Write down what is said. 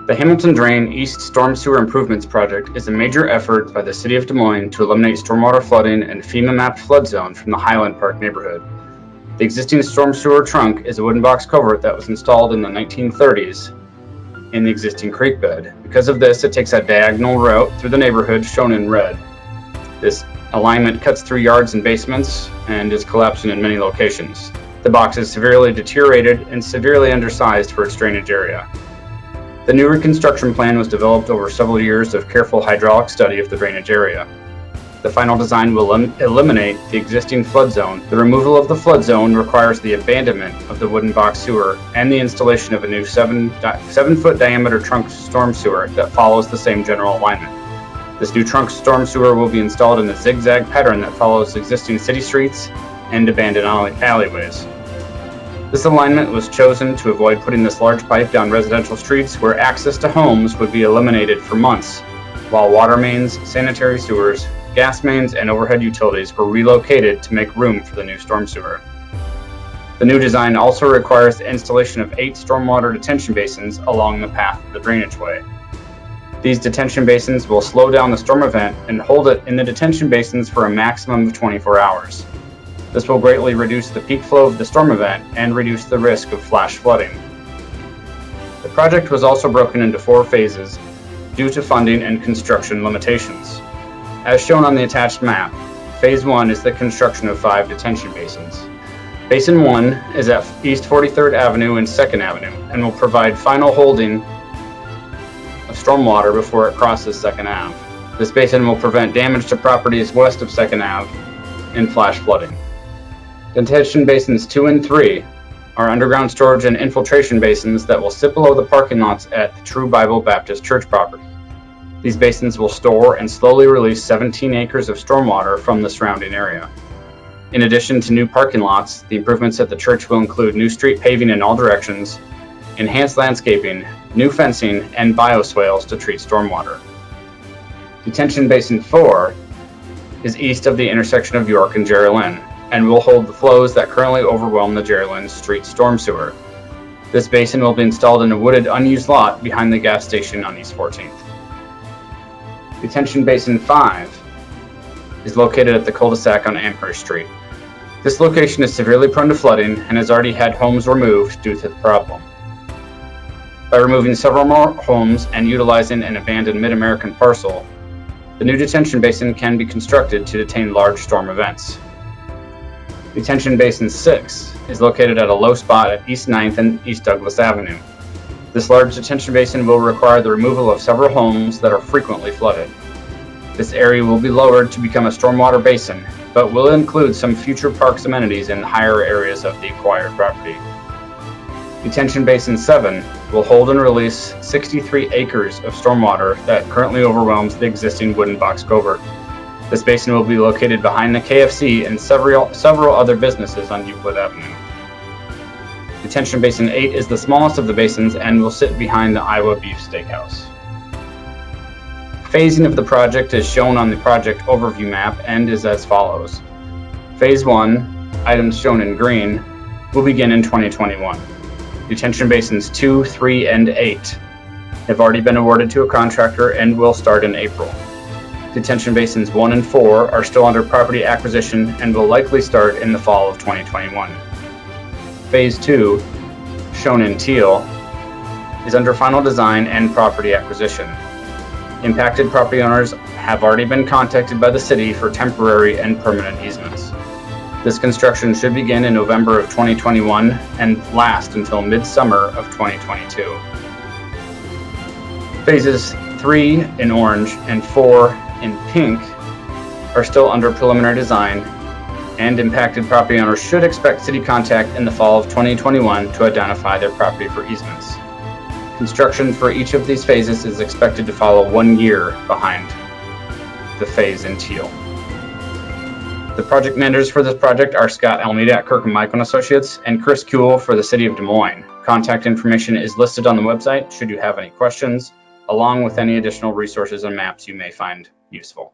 The Hamilton Drain East Storm Sewer Improvements Project is a major effort by the City of Des Moines to eliminate stormwater flooding and FEMA-mapped flood zone from the Highland Park neighborhood. The existing storm sewer trunk is a wooden box culvert that was installed in the 1930s in the existing creek bed. Because of this, it takes a diagonal route through the neighborhood shown in red. This alignment cuts through yards and basements and is collapsing in many locations. The box is severely deteriorated and severely undersized for its drainage area. The new reconstruction plan was developed over several years of careful hydraulic study of the drainage area. The final design will eliminate the existing flood zone. The removal of the flood zone requires the abandonment of the wooden box sewer and the installation of a new 7-foot diameter trunk storm sewer that follows the same general alignment. This new trunk storm sewer will be installed in a zigzag pattern that follows existing city streets and abandoned alleyways. This alignment was chosen to avoid putting this large pipe down residential streets where access to homes would be eliminated for months, while water mains, sanitary sewers, gas mains, and overhead utilities were relocated to make room for the new storm sewer. The new design also requires the installation of 8 stormwater detention basins along the path of the drainage way. These detention basins will slow down the storm event and hold it in the detention basins for a maximum of 24 hours. This will greatly reduce the peak flow of the storm event and reduce the risk of flash flooding. The project was also broken into 4 phases due to funding and construction limitations. As shown on the attached map, Phase 1 is the construction of 5 detention basins. Basin 1 is at East 43rd Avenue and 2nd Avenue and will provide final holding of stormwater before it crosses 2nd Ave. This basin will prevent damage to properties west of 2nd Ave and flash flooding. Detention Basins 2 and 3 are underground storage and infiltration basins that will sit below the parking lots at the True Bible Baptist Church property. These basins will store and slowly release 17 acres of stormwater from the surrounding area. In addition to new parking lots, the improvements at the church will include new street paving in all directions, enhanced landscaping, new fencing, and bioswales to treat stormwater. Detention Basin 4 is east of the intersection of York and Jerry Lynn, and will hold the flows that currently overwhelm the Jerry Lynn Street storm sewer. This basin will be installed in a wooded unused lot behind the gas station on East 14th. Detention Basin 5 is located at the cul-de-sac on Amherst Street. This location is severely prone to flooding and has already had homes removed due to the problem. By removing several more homes and utilizing an abandoned Mid-American parcel, the new detention basin can be constructed to detain large storm events. Detention Basin 6 is located at a low spot at East 9th and East Douglas Avenue. This large detention basin will require the removal of several homes that are frequently flooded. This area will be lowered to become a stormwater basin, but will include some future parks amenities in higher areas of the acquired property. Detention Basin 7 will hold and release 63 acres of stormwater that currently overwhelms the existing wooden box culvert. This basin will be located behind the KFC and several other businesses on Euclid Avenue. Detention Basin 8 is the smallest of the basins and will sit behind the Iowa Beef Steakhouse. Phasing of the project is shown on the project overview map and is as follows. Phase 1, items shown in green, will begin in 2021. Detention Basins 2, 3, and 8 have already been awarded to a contractor and will start in April. Detention Basins 1 and 4 are still under property acquisition and will likely start in the fall of 2021. Phase 2, shown in teal, is under final design and property acquisition. Impacted property owners have already been contacted by the city for temporary and permanent easements. This construction should begin in November of 2021 and last until midsummer of 2022. Phases 3 in orange and 4 in pink are still under preliminary design, and impacted property owners should expect city contact in the fall of 2021 to identify their property for easements. Construction for each of these phases is expected to follow 1 year behind the phase in teal. The project managers for this project are Scott Almeida at Kirk & Michael & Associates and Chris Kuehl for the City of Des Moines. Contact information is listed on the website should you have any questions, along with any additional resources and maps you may find useful.